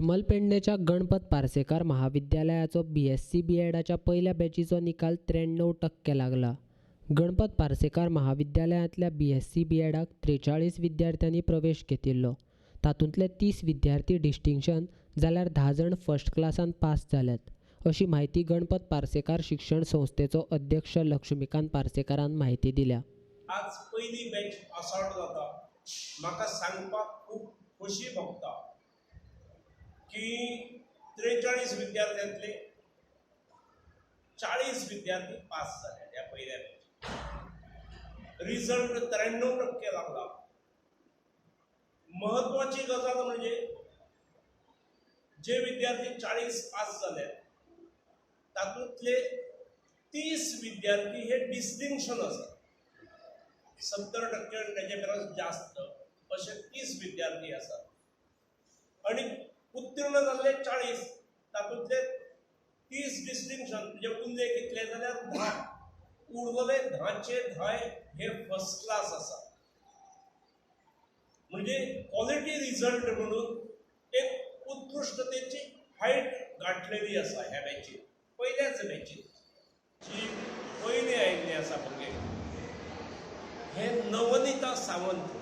Harmal पेडणेच्या Ganpat Parsekar महाविद्यालयाचो BSc B.Edच्या पहिल्या बॅचीचो निकाल 93% लागला. गणपत पार्सेकार महाविद्यालयातल्या BSc B.Edक 43 विद्यार्थ्यांनी प्रवेश घेतिल्लो. तातूंतले 30 विद्यार्थी डिस्टिंक्शन जाल्यार 10 जण फर्स्ट क्लासान पास जाल्यात, अशी माहिती गणपत पार्सेकार शिक्षण संस्थेचो अध्यक्ष लक्ष्मीकांत पार्सेकारान माहिती दिल्या. आज पहिली बॅच पास आउट जाता. म्हाका सांगपाक खूब खोशी भोगता की 43 विद्यार्थ्यांतले 40 विद्यार्थी पास झाले त्या पहिल्या बॅच. रिझल्ट 93% लागला. महत्वाची गजाल म्हणजे जे विद्यार्थी 40 पास झाले तातूंतले 30 विद्यार्थी हे डिस्टिंक्शन आसा. 70% आणि त्याच्या परस जास्त असे 30 विद्यार्थी आसात. आणि उत्तीर्ण झाले 40, तातूंतले 30 डिस्टिंक्शन म्हणजे उरले कितले जाल्यार 10. उरलेले 10चे 10 हे फर्स्ट क्लास आसा. म्हणजे क्वालिटी रिझल्ट म्हणून एक उत्कृष्टतेची हायट गाठलेली आसा ह्या बॅचीत. पहिल्याच बॅचीत जी पयली आयिल्ली आसा भुरगे हे नवनीता सावंत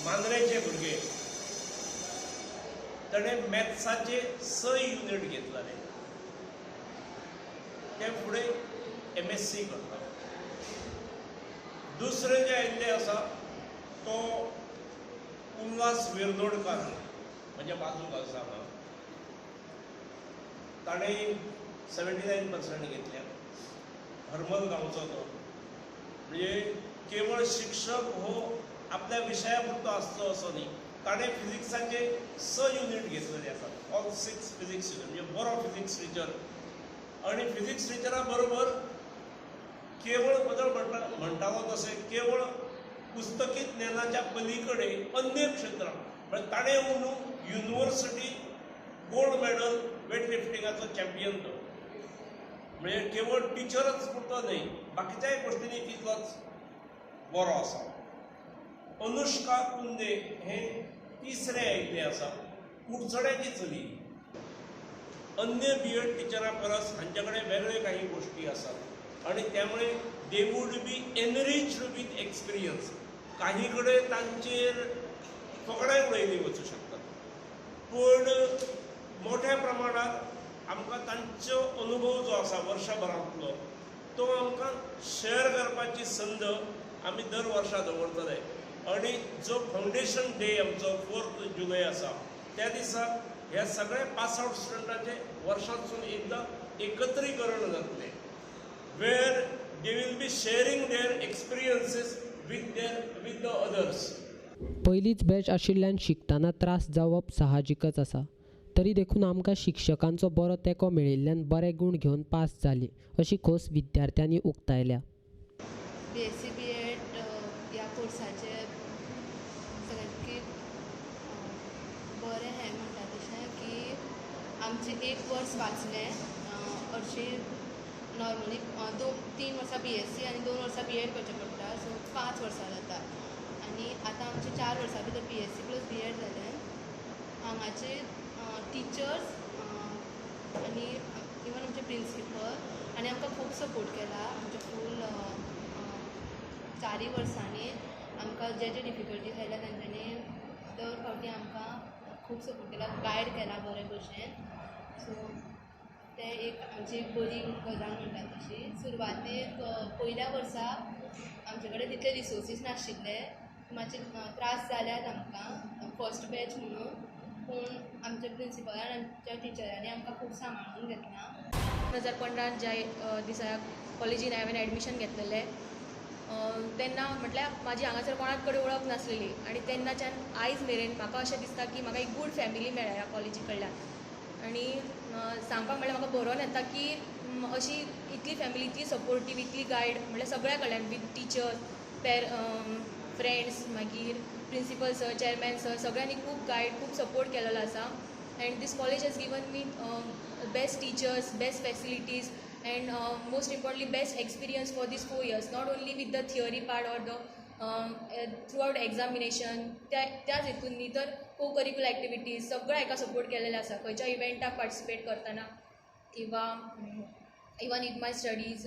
मांद्रेचे भुरगे. ताणें मॅथ्साचे 6 युनिट घेतलेले. ते फुडें MSc करता. दुसरे जे आयिल्ले आसा तो उल्हास वेर्दोडकार म्हणजे बाजूक आसा हांगा. ताणें 79% घेतल्या. हरमल गांवचो तो. म्हणजे केवळ शिक्षक हो आपल्या विशया पुरतो आसचो असो न्ही. ताणें फिजिक्साचे 6 युनिट घेतलेले आसात. ऑल 6 फिजिक्स युनिट म्हणजे बरो फिजिक्स टिचर. आणि फिजिक्स टिचरा बरोबर केवळ बदल म्हणटालो तशें केवळ पुस्तकी ज्ञानाच्या पलीकडे अन्य क्षेत्रां म्हणजे ताणें म्हणून युनिवर्सिटी गोल्ड मेडल वेट लिफ्टिंगाचो चॅम्पियन तो. म्हणजे केवळ टिचरच पुरतो न्ही, बाकीच्याय गोश्टींनी तितलोच बरो आसा. अनुष्का कुंदे हे तिसरे आयिल्ले आसा. कुडचड्याची चली. अन्य B.Ed टिचरां परस हांचे कडेन वेगळे काही गोष्टी आसात आणि त्यामुळे दे would be enriched with experience. काही कडेन तांचेर फकाणाय उडयली वचूं शकतात. पूण मोठ्या प्रमाणात आमकां तांचो अनुभव जो आसा वर्षभरांतलो तो आमकां शेअर करपाची संद आमी दर वर्सा दवरतले. आणि जो फावंडेशन डे आमचो 4 जुलय आसा त्या दिसा ह्या सगळ्या पास आउट स्टुडंटांचे वर्सांतसून एकदां एकत्रीकरण जातलें. Where they will be sharing their experiences with the others. पहिलीच बॅच आशिल्ल्यान शिकतना त्रास जावप साहजिकच आसा. तरी देखून आमकां शिक्षकांचो बरो तेंको मेळिल्ल्यान बरे गुण घेवन पास जाली, अशी खोस विद्यार्थ्यांनी उक्तायल्या. BSc B.Ed ह्या कोर्साचे सगळ्यांकी बरें हें म्हणटा तशें की आमचें 1 वर्स वाचलें. हरशीं नॉर्मली 3 वर्सां BSc आनी 2 वर्सां B.Ed करचें पडटा. सो 5 वर्सां जाता. आनी आतां आमची 4 वर्सां भितर BSc प्लस B.Ed जालें. हांगाचे टिचर्स आनी इवन आमचे प्रिंसिपल आनी आमकां खूब सपोर्ट केला. आमचे फूल 4 वर्सांनी आमकां जे डिफिकल्टीज आयल्या तांच्यांनी दर फावटी आमकां खूब सपोर्ट केला, गायड केला बरे भशेन. सो ते एक आमची बरी गजाल म्हणटा तशी. सुरवातेक पयल्या वर्सा आमचे कडेन तितले रिसोर्सीस नाशिल्ले. मातशे त्रास जाल्यात आमकां फर्स्ट बॅच म्हणून. पूण आमच्या प्रिंसिपलान आमच्या टिचरांनी आमकां खूब सांबाळून घेतला. 2015 ज्या दिसा कॉलेजीन हांवें एडमिशन घेतलेलें तेन्ना म्हटल्यार म्हाजी हांगासर कोणाच कडेन वळख नासलेली. आनी तेन्नाच्यान आयज मेरेन म्हाका अशें दिसता की म्हाका एक गूड फॅमिली मेळ्ळ्या ह्या कॉलेजी कडल्यान. आनी सांगपाक म्हळ्यार म्हाका बरोवन येता की अशी इतली फॅमिली इतली सपोर्टीव इतली गायड म्हळ्यार सगळ्या कडल्यान विथ टिचर्स फ्रेंड्स मागीर प्रिंसिपल सर चेअरमॅन सर सगळ्यांनी खूब गायड खूब सपोर्ट केलेलो आसा. And this college has given me best teachers, best facilities and most importantly best experience for these 4 years, not only with the theory part or the through out examination त्याच हितून न्ही तर को curricular activities सगळ्यो हाका support केलेले आसा खंयच्या इव्हेंटाक पार्टिसिपेट करतना किंवा इवन इन माय स्टडीज